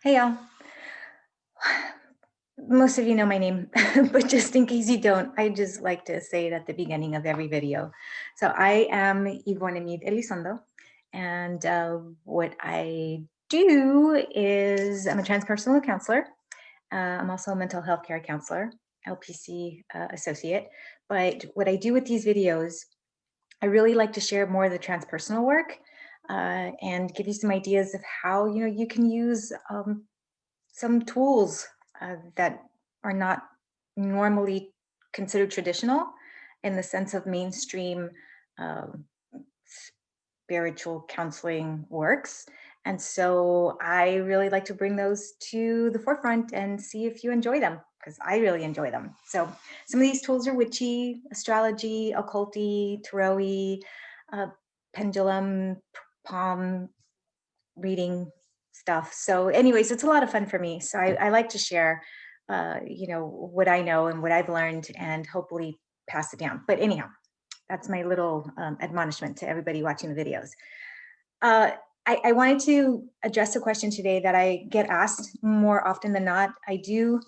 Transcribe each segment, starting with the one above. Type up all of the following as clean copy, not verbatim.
Hey y'all. Most of you know my name, but just in case you don't, I just like to say it at the beginning of every video. So I am Yvonne Elizondo, and what I do is I'm a transpersonal counselor. I'm also a mental health care counselor, LPC associate. But what I do with these videos, I really like to share more of the transpersonal work and give you some ideas of how you can use some tools that are not normally considered traditional in the sense of mainstream um, spiritual counseling works. And so I really like to bring those to the forefront and see if you enjoy them, because I really enjoy them. So some of these tools are witchy, astrology, occulty, tarot, uh, pendulum, palm reading stuff. So anyways, it's a lot of fun for me. So I like to share, what I know and what I've learned and hopefully pass it down. But anyhow, that's my little admonishment to everybody watching the videos. Uh, I wanted to address a question today that I get asked more often than not. I do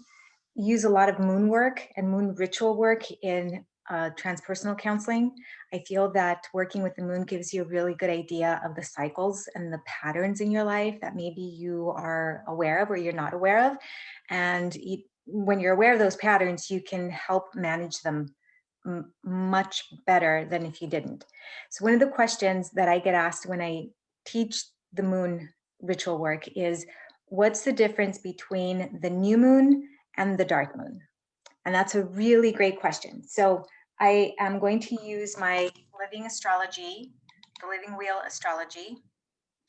use a lot of moon work and moon ritual work in transpersonal counseling. I feel that working with the moon gives you a really good idea of the cycles and the patterns in your life that maybe you are aware of or you're not aware of. And when you're aware of those patterns, you can help manage them much better than if you didn't. So one of the questions that I get asked when I teach the moon ritual work is, what's the difference between the new moon and the dark moon? And that's a really great question. So I am going to use my Living Astrology, the Living Wheel Astrology.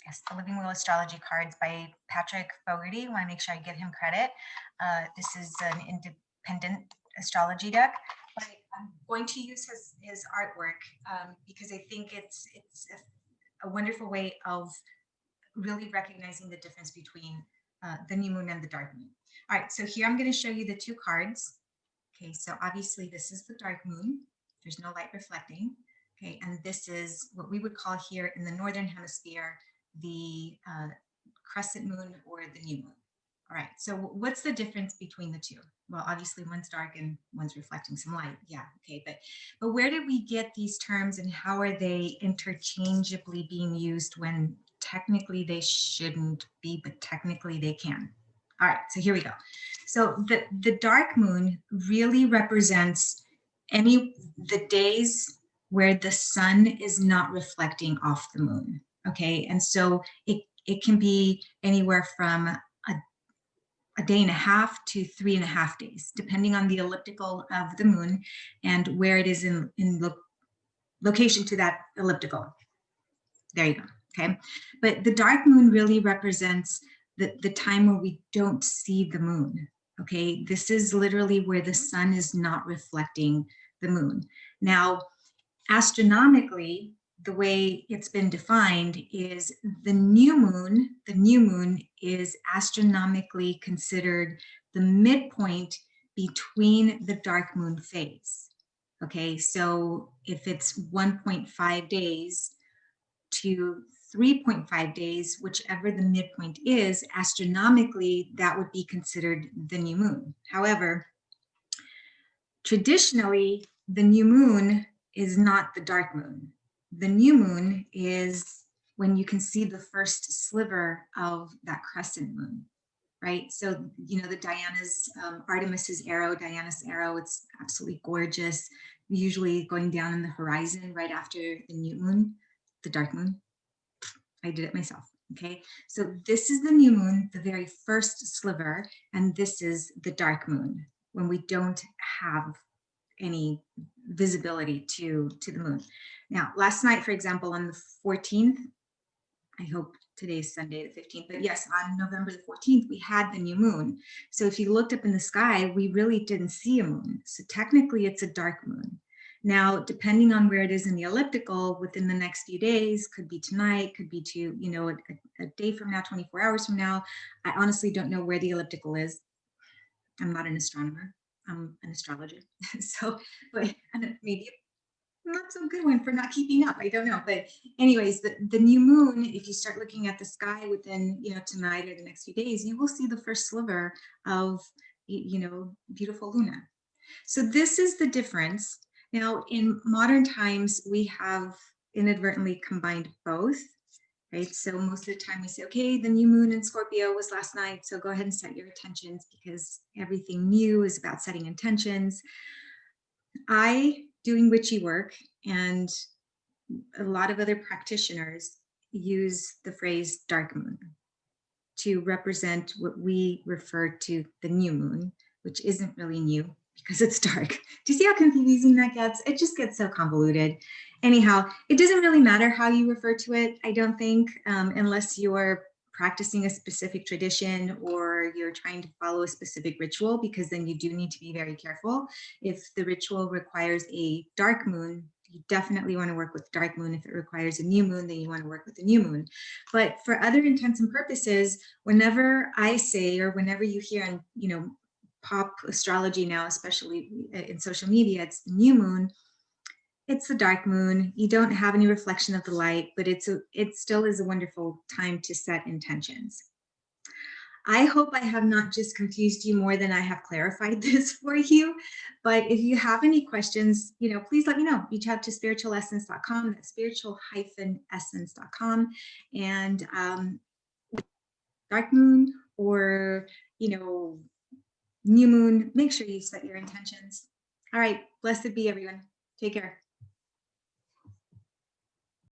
Yes, the Living Wheel Astrology Cards by Patrick Fogarty. I want to make sure I give him credit. This is an independent astrology deck, but I'm going to use his artwork because I think it's a wonderful way of really recognizing the difference between the new moon and the dark moon. All right, so here I'm going to show you the two cards. Okay, so obviously this is the dark moon. There's no light reflecting. Okay, and this is what we would call here in the northern hemisphere the crescent moon or the new moon. All right, so what's the difference between the two? Well, obviously one's dark and one's reflecting some light. Yeah, okay, but where did we get these terms and how are they interchangeably being used when technically they shouldn't be, but technically they can? All right, so here we go. So the dark moon really represents the days where the sun is not reflecting off the moon. Okay, and so it can be anywhere from a day and a half to 3.5 days, depending on the elliptical of the moon and where it is in location to that elliptical. There you go. Okay, but the dark moon really represents the time where we don't see the moon. Okay, this is literally where the sun is not reflecting the moon. Now, astronomically, the way it's been defined is the new moon is astronomically considered the midpoint between the dark moon phase. Okay, so if it's 1.5 days to 3.5 days, whichever the midpoint is, astronomically, that would be considered the new moon. However, traditionally, the new moon is not the dark moon. The new moon is when you can see the first sliver of that crescent moon, right? So, you know, the Diana's, Artemis's arrow, Diana's arrow, it's absolutely gorgeous, usually going down in the horizon right after the new moon, the dark moon. I did it myself. Okay, so this is the new moon, the very first sliver, and this is the dark moon when we don't have any visibility to the moon. Now, last night, for example, on the 14th, I hope today's Sunday the 15th, but yes, on November the 14th, we had the new moon. So if you looked up in the sky, we really didn't see a moon. So technically it's a dark moon. Now, depending on where it is in the elliptical, within the next few days, could be tonight, could be to, you know, a day from now, 24 hours from now. I honestly don't know where the elliptical is. I'm not an astronomer. I'm an astrologer. So, but maybe not so good one for not keeping up. I don't know. But anyways, the new moon, if you start looking at the sky within, tonight or the next few days, you will see the first sliver of, beautiful Luna. So this is the difference. Now, in modern times, we have inadvertently combined both, right? So most of the time we say, okay, the new moon in Scorpio was last night, so go ahead and set your intentions, because everything new is about setting intentions. Doing witchy work, and a lot of other practitioners use the phrase dark moon to represent what we refer to the new moon, which isn't really new because it's dark. Do you see how confusing that gets? It just gets so convoluted. Anyhow, it doesn't really matter how you refer to it, I don't think, unless you're practicing a specific tradition or you're trying to follow a specific ritual, because then you do need to be very careful. If the ritual requires a dark moon, you definitely want to work with dark moon. If it requires a new moon, then you want to work with the new moon. But for other intents and purposes, whenever I say, or whenever you hear on, pop astrology now, especially in social media, it's the new moon, it's the dark moon. You don't have any reflection of the light, but it still is a wonderful time to set intentions. I hope I have not just confused you more than I have clarified this for you. But if you have any questions, please let me know. Reach out to spiritualessence.com. That's spiritual-essence.com. And dark moon or, new moon, make sure you set your intentions. All right. Blessed be everyone. Take care.